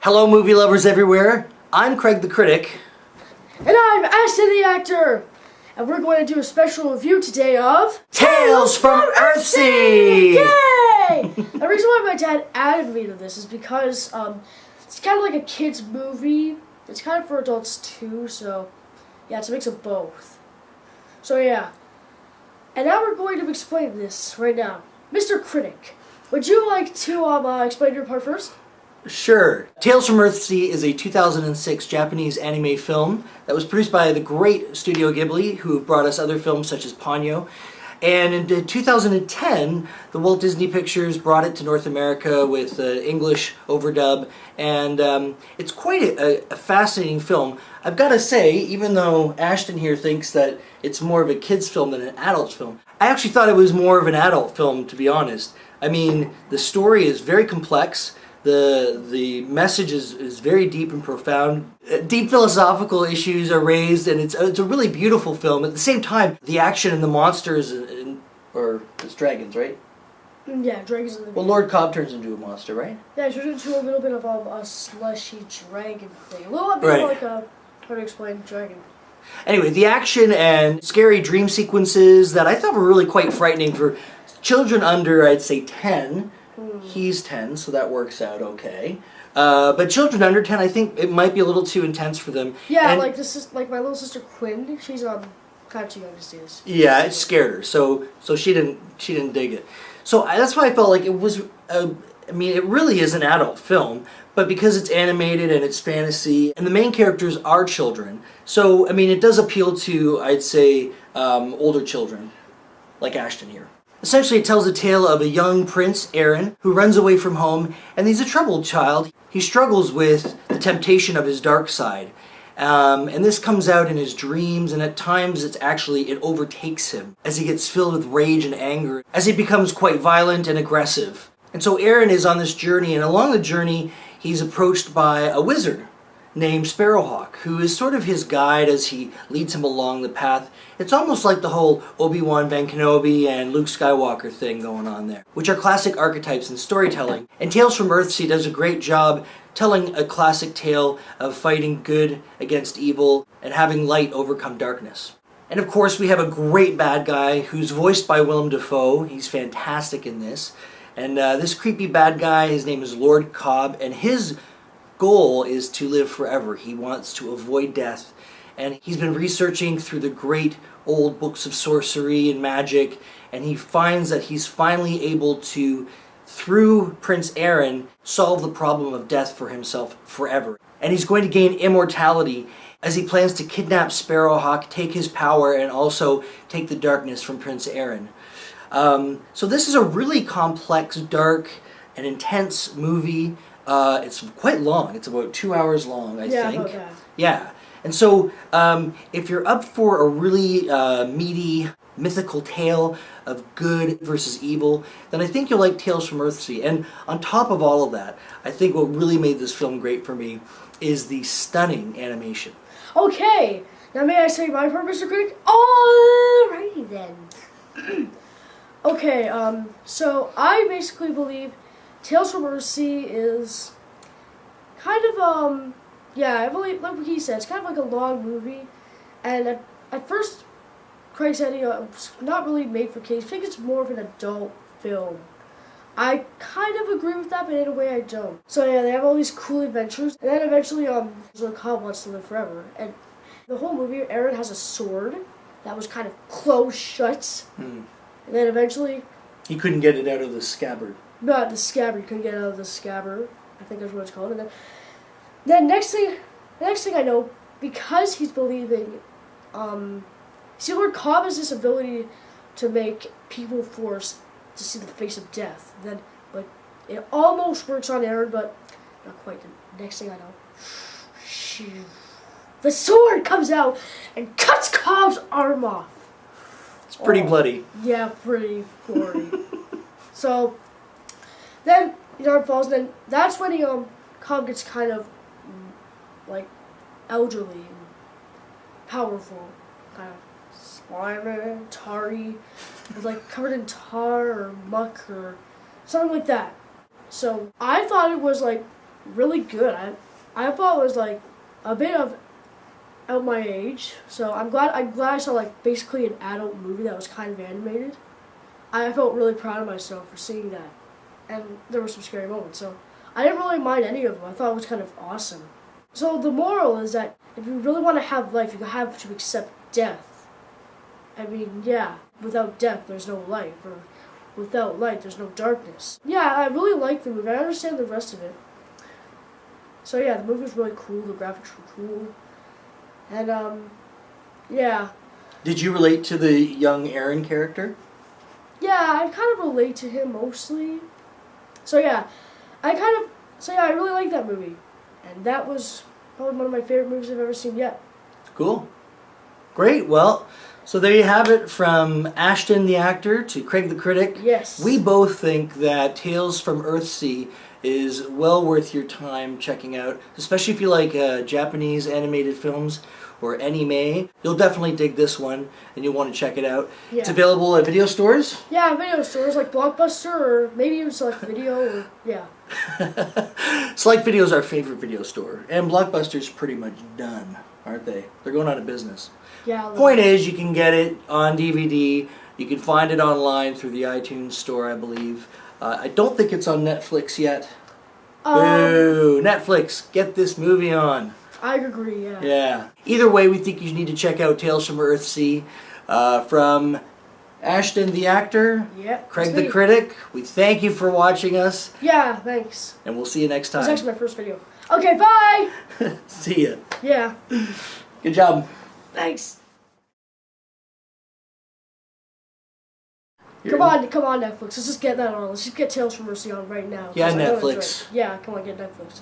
Hello movie lovers everywhere, I'm Craig the Critic. And I'm Ashton the Actor! And we're going to do a special review today of... Tales from Earthsea! Yay! The reason why my dad added me to this is because it's kind of like a kid's movie. It's kind of for adults too, so yeah, it's a mix of both. So yeah. And now we're going to explain this right now. Mr. Critic, would you like to explain your part first? Sure. Tales from Earthsea is a 2006 Japanese anime film that was produced by the great Studio Ghibli, who brought us other films such as Ponyo. And in 2010, the Walt Disney Pictures brought it to North America with English overdub, and it's quite a fascinating film. I've got to say, even though Ashton here thinks that it's more of a kid's film than an adult's film, I actually thought it was more of an adult film, to be honest. I mean, the story is very complex. The message is very deep and profound. Deep philosophical issues are raised, and it's a really beautiful film. At the same time, the action and the monsters, or it's dragons, right? Yeah, dragons in the Well, Lord Cobb turns into a monster, right? Yeah, he turns into a little bit of a slushy dragon thing. A little bit like a, how to explain, dragon. Anyway, the action and scary dream sequences that I thought were really quite frightening for children under, I'd say, 10. He's 10, so that works out okay. But children under 10, I think it might be a little too intense for them. Yeah, and like this is like my little sister Quinn. She's kind of too young to see this. Yeah, it scared her, so she didn't dig it. So that's why I felt like it was. I mean, it really is an adult film, but because it's animated and it's fantasy, and the main characters are children, so I mean, it does appeal to, I'd say, older children, like Ashton here. Essentially, it tells the tale of a young prince, Aaron, who runs away from home, and he's a troubled child. He struggles with the temptation of his dark side. And this comes out in his dreams, and at times it overtakes him as he gets filled with rage and anger, as he becomes quite violent and aggressive. And so Aaron is on this journey, and along the journey, he's approached by a wizard named Sparrowhawk, who is sort of his guide as he leads him along the path. It's almost like the whole Obi-Wan Ben Kenobi and Luke Skywalker thing going on there, which are classic archetypes in storytelling. And Tales from Earthsea does a great job telling a classic tale of fighting good against evil and having light overcome darkness. And of course, we have a great bad guy who's voiced by Willem Dafoe. He's fantastic in this. And this creepy bad guy, his name is Lord Cobb, and his goal is to live forever. He wants to avoid death, and he's been researching through the great old books of sorcery and magic, and he finds that he's finally able to, through Prince Aaron, solve the problem of death for himself forever. And he's going to gain immortality as he plans to kidnap Sparrowhawk, take his power, and also take the darkness from Prince Aaron. So this is a really complex, dark, and intense movie. It's quite long. It's about 2 hours long, I think. About that. Yeah. And so, if you're up for a really meaty, mythical tale of good versus evil, then I think you'll like Tales from Earthsea. And on top of all of that, I think what really made this film great for me is the stunning animation. Okay, now may I say my part, Mr. Critic? Alrighty then. Okay, so I basically believe Tales from Earthsea is kind of, yeah, I believe, like what he said, it's kind of like a long movie, and at first, Craig said it's not really made for kids. I think it's more of an adult film. I kind of agree with that, but in a way I don't. So yeah, they have all these cool adventures, and then eventually, Lord Cobb wants to live forever, and the whole movie, Aaron has a sword that was kind of closed shut, and then eventually... He couldn't get it out of the scabbard. Not the scabbard. Couldn't get out of the scabbard. I think that's what it's called. And then next thing I know, because he's believing, see, Lord Cobb has this ability to make people forced to see the face of death. But it almost works on Aaron, but not quite. The next thing I know, the sword comes out and cuts Cobb's arm off. It's pretty bloody. Yeah, pretty gory. So then his arm falls, and then that's when Cobb gets kind of like elderly and powerful, kind of slimy, tarry, like covered in tar or muck or something like that. So I thought it was like really good. I thought it was like a bit of out my age, so I'm glad I saw like basically an adult movie that was kind of animated. I felt really proud of myself for seeing that, and there were some scary moments. So I didn't really mind any of them. I thought it was kind of awesome. So the moral is that if you really want to have life, you have to accept death. I mean, yeah, without death, there's no life, or without light, there's no darkness. Yeah, I really like the movie. I understand the rest of it. So yeah, the movie was really cool. The graphics were cool, and yeah. Did you relate to the young Aaron character? Yeah, I kind of relate to him mostly. So yeah, I really like that movie. And that was probably one of my favorite movies I've ever seen yet. Cool. Great. Well, so there you have it, from Ashton the Actor to Craig the Critic. Yes. We both think that Tales from Earthsea is well worth your time checking out, especially if you like Japanese animated films or anime. You'll definitely dig this one, and you'll want to check it out. Yeah. It's available at video stores. Yeah, video stores like Blockbuster, or maybe even Select Video, or yeah. Select Video is our favorite video store, and Blockbuster's pretty much done, aren't they? They're going out of business. Yeah. Point is, you can get it on DVD. You can find it online through the iTunes store, I believe. I don't think it's on Netflix yet. Boo! Netflix, get this movie on. I agree, yeah. Yeah. Either way, we think you need to check out Tales from Earthsea from Ashton the Actor, Yep, Craig that's the me. Critic. We thank you for watching us, Yeah, thanks. and we'll see you next This is time. actually my first video. Okay, bye! See ya. Yeah. Good job. Thanks. You're- Come on, Netflix. Let's just get that on. Let's just get Tales from Earthsea on right now. 'Cause Yeah, I know it's Netflix. right. Yeah, come on, get Netflix.